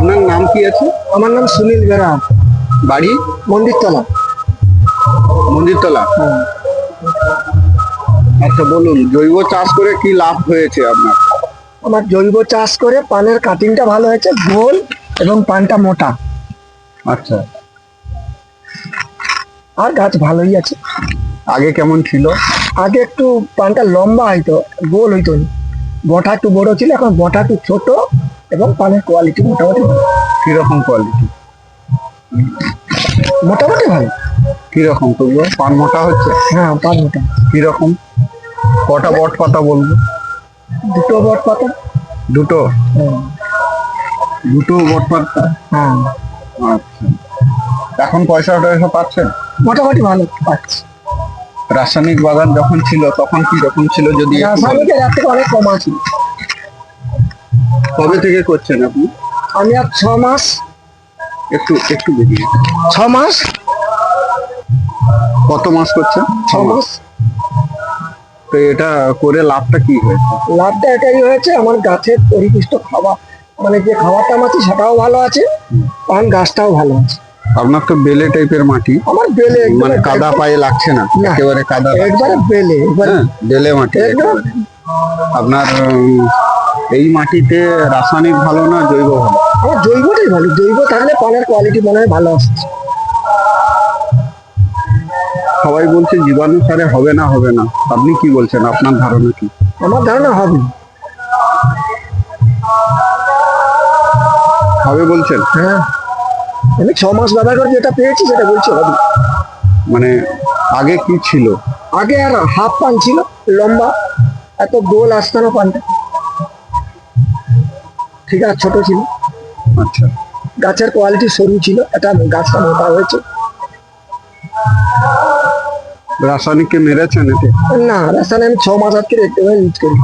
আপনার নাম কি আছে? আমার নাম সুনীল বেরা, বাড়ি? মন্দিরতলা। মন্দিরতলা। আচ্ছা বলুন, জৈব চাষ করে কি লাভ হয়েছে আপনার? আমার জৈব চাষ করে পানের কাটিংটা ভালো হয়েছে, গোল এবং পানটা মোটা। আচ্ছা, আর গাছ ভালোই আছে। আগে কেমন ছিল? আগে একটু পানটা লম্বা হইতো, গোল হইতো না। বটা একটু বড় ছিল, এখন বটা একটু ছোট এবং পানের কোয়ালিটি মোটামুটি ভালো। কিরকম কোয়ালিটি? মোটামুটি ভালো। কিরকম তবুও পান মোটা হচ্ছে? হ্যাঁ, পান মোটা। কিরকম? কটা বট পাতা বলবো? দুটো বট পাতা। দুটো? হ্যাঁ। দুটো বট পাতা? হ্যাঁ, আচ্ছা, এখন পয়সা টয়সা পাচ্ছেন? মোটামুটি ভালো পাচ্ছি। রাসায়নিক বাগান যখন ছিল তখন কি রকম ছিল যদি একটু বলেন? রাসায়নিকের এর থেকে অনেক কম আছে। কবে থেকে করছেন আপনি? আমি আর 6 মাস। একটু একটু বেরিয়ে 6 মাস। কত মাস করছেন? 6 মাস। তো এটা করে লাভটা কি হয়েছে? লাভটা এটাই হয়েছে, আমার গাছের পরিপুষ্ট খাবার, মানে যে খাবারটা মাছি সেটাও ভালো আছে, পান গাছটাও ভালো আছে। আপনার তো বেলে টাইপের মাটি, আমার বেলে মানে কাদা পায়ে লাগছে না? না, একেবারে কাদা লাগছে একবারে না। বেলে, একবারে হ্যাঁ, বেলে মাটি একদম। একেবারে। আপনার এই মাটিতে রাসায়নিক ভালো না জৈব ভালো? আমার জৈবটাই ভালো। জৈব থাকলে পানের কোয়ালিটি মনে হয় ভালো আসছে। সবাই বলছে জীবাণু সারে হবে না হবে না, আপনি কি বলছেন? আপনার ধারণা কি? আমার ধারণা হবে। হবে বলছেন? হ্যাঁ, আমি 6 মাস ব্যবহার করে যেটা পেয়েছি সেটা বলছি হবে। মানে আগে কি ছিল? আগে আর হাফ পান ছিল, লম্বা, এত গোল আসতো না পানটা। ঠিক আছে, ছোট ছিল। আচ্ছা, গাছের কোয়ালিটি সরু ছিল, এটা গাছটা মোটা হয়েছে। রাসায়নিককে মেরেছেন এতে? না, রাসায়নিক আমি 6 মাস আজকে ইউজ করি।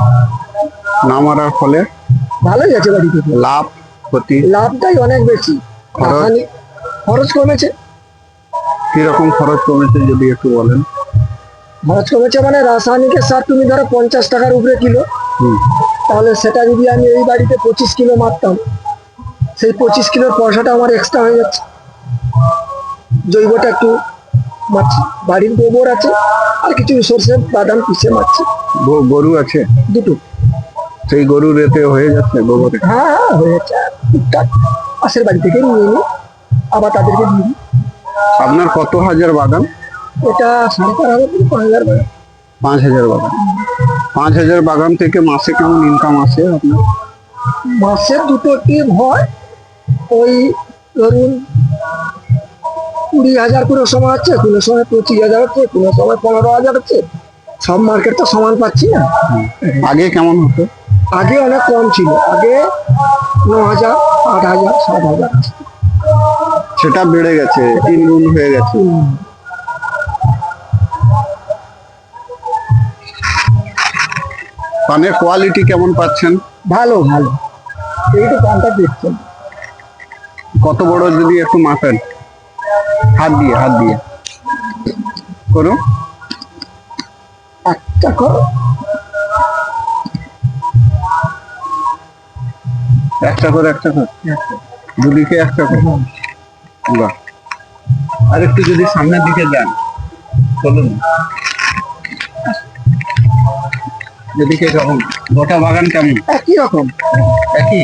না মারার ফলে ভালোই আছে বাড়িতে। লাভ ক্ষতি? লাভটাই অনেক বেশি। খরচ? রাসায়নিক খরচ কমেছে। কিরকম খরচ কমেছে যদি একটু বলেন? খরচ কমেছে মানে রাসায়নিকের সার তুমি ধরো 50 টাকার উপরে কিলো, হুম, তাহলে সেটা যদি আমি এই বাড়িতে 25 কিলো মারতাম, সেই 25 কিলোর পয়সাটা আমার এক্সট্রা হয়ে যাচ্ছে। জৈবটা একটু মারছি, বাড়ির গোবর আছে আর কিছু সর্ষে বাদাম পিষে মারছি। গরু আছে? দুটো। সেই গরুর এতে হয়ে যাচ্ছে গোবরে? হ্যাঁ হ্যাঁ, হয়ে যাচ্ছে টুকটাক। পাশের বাড়ি থেকে নিয়ে নিই, আবার তাদেরকে দিয়ে দিই। আপনার কত হাজার বাগান? এটা 4,500 থেকে 5,000 টাকা। 5,000 বাগান। 5,000 বাগান থেকে মাসে কেমন ইনকাম আসে আপনার? মাসে দুটো টিম হয়, ওই ধরুন 20,000 কোনো সময় হচ্ছে, কোনো সময় 25,000 হচ্ছে, কোনো সময় 15,000 হচ্ছে। সব মার্কেট তো সমান পাচ্ছি না। আগে কেমন হতো? আগে অনেক কম ছিল, আগে 9,000, 8,000, 7,000 আসতো। সেটা বেড়ে গেছে, 3 গুণ হয়ে গেছে। পানের কোয়ালিটি কেমন পাচ্ছেন? ভালো ভালো, এই তো পানটা দেখছেন। কত বড় যদি একটু মাপেন? হাত দিয়ে হাত দিয়ে করুন। একটা করো। একটা করে দুদিকে একটা করে। বাহ, আর একটু যদি সামনের দিকে যান, চলুন। যেদিকে কেমন গোটা বাগান কেমন? একই রকম। একই?